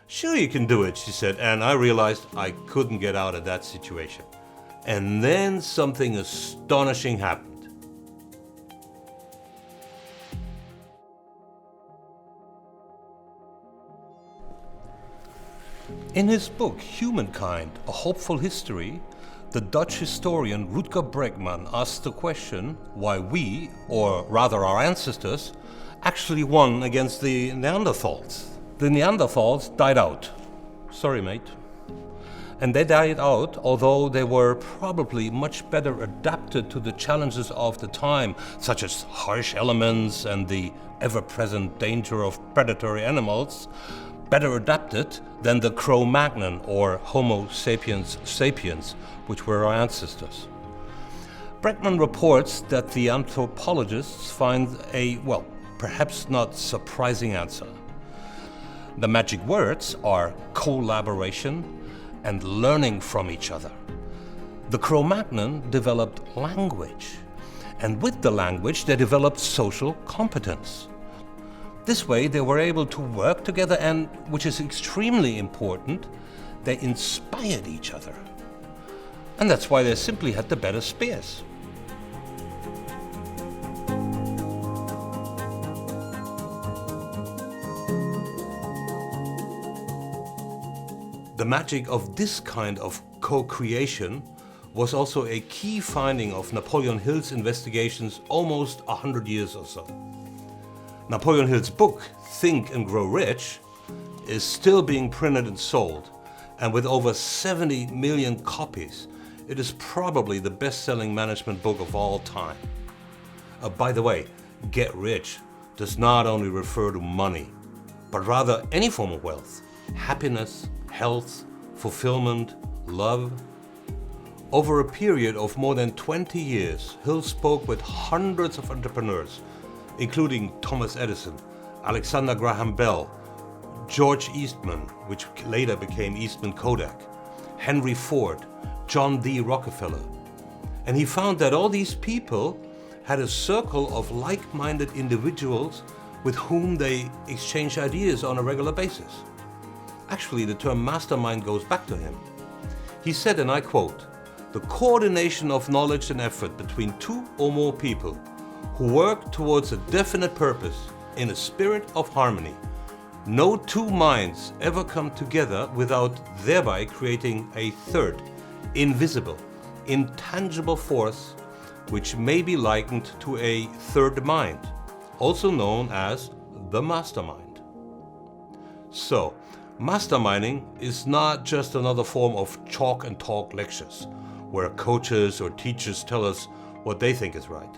"Sure you can do it," she said, and I realized I couldn't get out of that situation. And then something astonishing happened. In his book, Humankind, A Hopeful History, the Dutch historian Rutger Bregman asked the question why we, or rather our ancestors, actually won against the Neanderthals. The Neanderthals died out. Sorry, mate. And they died out although they were probably much better adapted to the challenges of the time, such as harsh elements and the ever-present danger of predatory animals, better adapted than the Cro-Magnon or Homo sapiens sapiens, which were our ancestors. Bregman reports that the anthropologists find a, well, perhaps not surprising answer. The magic words are collaboration and learning from each other. The Cro-Magnon developed language, and with the language they developed social competence. This way they were able to work together and, which is extremely important, they inspired each other. And that's why they simply had the better spears. The magic of this kind of co-creation was also a key finding of Napoleon Hill's investigations almost 100 years or so. Napoleon Hill's book, Think and Grow Rich, is still being printed and sold, and with over 70 million copies, it is probably the best-selling management book of all time. By the way, get rich does not only refer to money, but rather any form of wealth, happiness, health, fulfillment, love. Over a period of more than 20 years, Hill spoke with hundreds of entrepreneurs, including Thomas Edison, Alexander Graham Bell, George Eastman, which later became Eastman Kodak, Henry Ford, John D. Rockefeller. And he found that all these people had a circle of like-minded individuals with whom they exchange ideas on a regular basis. Actually, the term mastermind goes back to him. He said, and I quote, "The coordination of knowledge and effort between two or more people who work towards a definite purpose in a spirit of harmony. No two minds ever come together without thereby creating a third, invisible, intangible force which may be likened to a third mind, also known as the mastermind." So, masterminding is not just another form of chalk and talk lectures, where coaches or teachers tell us what they think is right.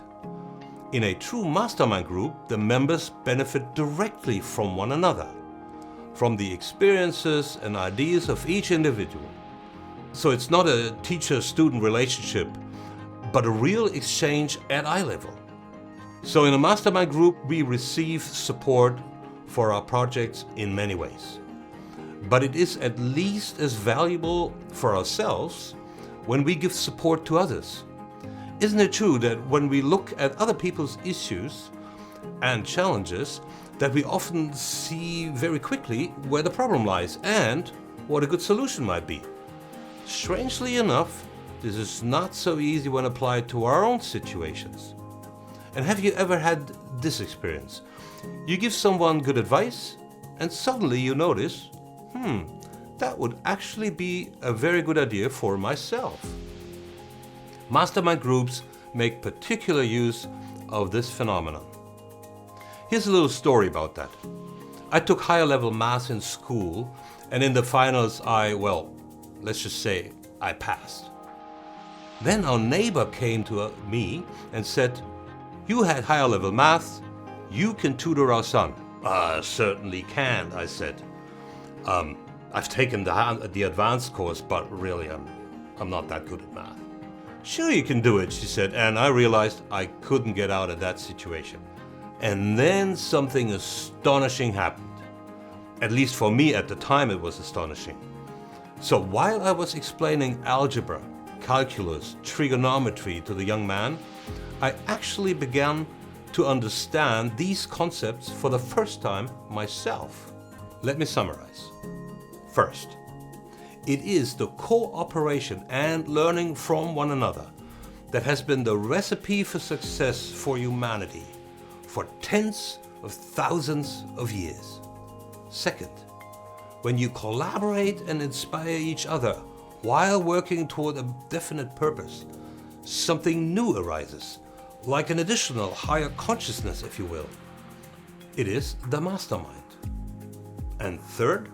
In a true mastermind group, the members benefit directly from one another, from the experiences and ideas of each individual. So it's not a teacher-student relationship, but a real exchange at eye level. So in a mastermind group, we receive support for our projects in many ways. But it is at least as valuable for ourselves when we give support to others. Isn't it true that when we look at other people's issues and challenges, that we often see very quickly where the problem lies and what a good solution might be? Strangely enough, this is not so easy when applied to our own situations. And have you ever had this experience? You give someone good advice and suddenly you notice, that would actually be a very good idea for myself. Mastermind groups make particular use of this phenomenon. Here's a little story about that. I took higher level math in school, and in the finals let's just say I passed. Then our neighbor came to me and said, "You had higher level math, you can tutor our son." Certainly can, I said. I've taken the advanced course, but really I'm not that good at math. "Sure you can do it," she said, and I realized I couldn't get out of that situation. And then something astonishing happened. At least for me at the time it was astonishing. So while I was explaining algebra, calculus, trigonometry to the young man, I actually began to understand these concepts for the first time myself. Let me summarize. First, it is the cooperation and learning from one another that has been the recipe for success for humanity for tens of thousands of years. Second, when you collaborate and inspire each other while working toward a definite purpose, something new arises, like an additional higher consciousness, if you will. It is the mastermind. And third,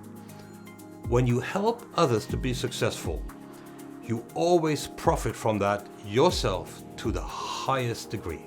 when you help others to be successful, you always profit from that yourself to the highest degree.